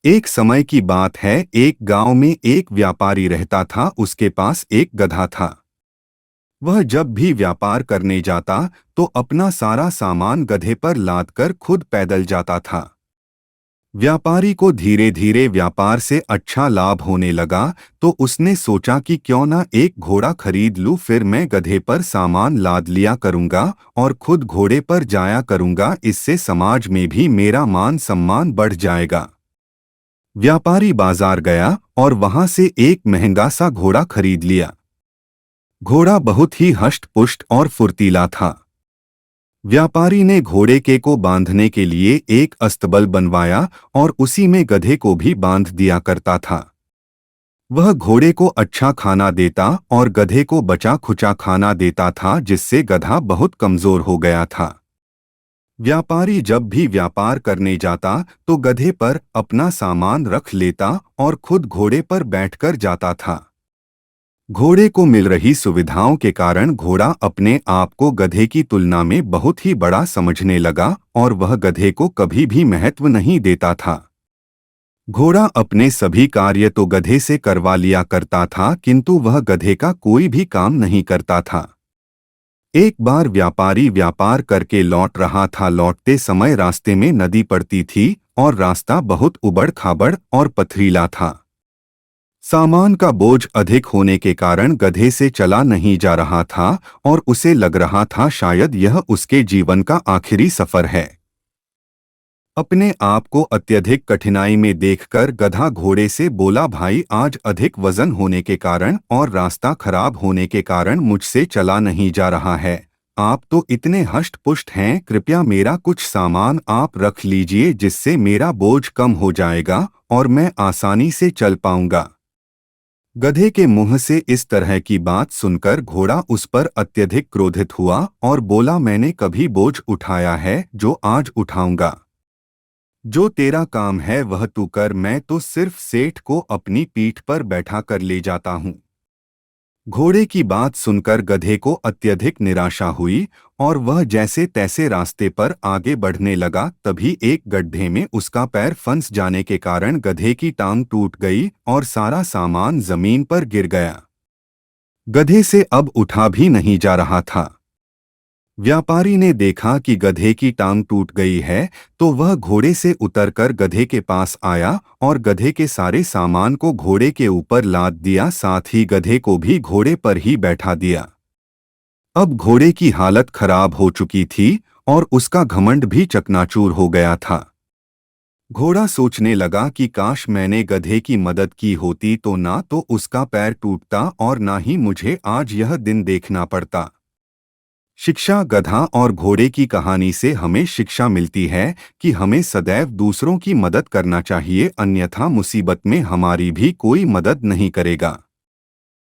एक समय की बात है, एक गांव में एक व्यापारी रहता था। उसके पास एक गधा था। वह जब भी व्यापार करने जाता तो अपना सारा सामान गधे पर लादकर खुद पैदल जाता था। व्यापारी को धीरे धीरे व्यापार से अच्छा लाभ होने लगा, तो उसने सोचा कि क्यों ना एक घोड़ा खरीद लूं। फिर मैं गधे पर सामान लाद लिया करूंगा और खुद घोड़े पर जाया करूंगा। इससे समाज में भी मेरा मान सम्मान बढ़ जाएगा। व्यापारी बाजार गया और वहां से एक महंगा सा घोड़ा खरीद लिया। घोड़ा बहुत ही हष्ट-पुष्ट और फुर्तीला था। व्यापारी ने घोड़े के को बांधने के लिए एक अस्तबल बनवाया और उसी में गधे को भी बांध दिया करता था। वह घोड़े को अच्छा खाना देता और गधे को बचा खुचा खाना देता था, जिससे गधा बहुत कमजोर हो गया था। व्यापारी जब भी व्यापार करने जाता तो गधे पर अपना सामान रख लेता और खुद घोड़े पर बैठकर जाता था। घोड़े को मिल रही सुविधाओं के कारण घोड़ा अपने आप को गधे की तुलना में बहुत ही बड़ा समझने लगा और वह गधे को कभी भी महत्व नहीं देता था। घोड़ा अपने सभी कार्य तो गधे से करवा लिया करता था, किंतु वह गधे का कोई भी काम नहीं करता था। एक बार व्यापारी व्यापार करके लौट रहा था। लौटते समय रास्ते में नदी पड़ती थी और रास्ता बहुत उबड़-खाबड़ और पथरीला था। सामान का बोझ अधिक होने के कारण गधे से चला नहीं जा रहा था और उसे लग रहा था शायद यह उसके जीवन का आखिरी सफर है। अपने आप को अत्यधिक कठिनाई में देखकर गधा घोड़े से बोला, भाई, आज अधिक वजन होने के कारण और रास्ता खराब होने के कारण मुझसे चला नहीं जा रहा है। आप तो इतने हष्ट-पुष्ट हैं, कृपया मेरा कुछ सामान आप रख लीजिए, जिससे मेरा बोझ कम हो जाएगा और मैं आसानी से चल पाऊंगा। गधे के मुंह से इस तरह की बात सुनकर घोड़ा उस पर अत्यधिक क्रोधित हुआ और बोला, मैंने कभी बोझ उठाया है जो आज उठाऊंगा? जो तेरा काम है वह तू कर, मैं तो सिर्फ सेठ को अपनी पीठ पर बैठा कर ले जाता हूँ। घोड़े की बात सुनकर गधे को अत्यधिक निराशा हुई और वह जैसे तैसे रास्ते पर आगे बढ़ने लगा। तभी एक गड्ढे में उसका पैर फंस जाने के कारण गधे की टांग टूट गई और सारा सामान जमीन पर गिर गया। गधे से अब उठा भी नहीं जा रहा था। व्यापारी ने देखा कि गधे की टांग टूट गई है, तो वह घोड़े से उतरकर गधे के पास आया और गधे के सारे सामान को घोड़े के ऊपर लाद दिया, साथ ही गधे को भी घोड़े पर ही बैठा दिया। अब घोड़े की हालत खराब हो चुकी थी और उसका घमंड भी चकनाचूर हो गया था। घोड़ा सोचने लगा कि काश मैंने गधे की मदद की होती, तो ना तो उसका पैर टूटता और ना ही मुझे आज यह दिन देखना पड़ता। शिक्षा। गधा और घोड़े की कहानी से हमें शिक्षा मिलती है कि हमें सदैव दूसरों की मदद करना चाहिए, अन्यथा मुसीबत में हमारी भी कोई मदद नहीं करेगा।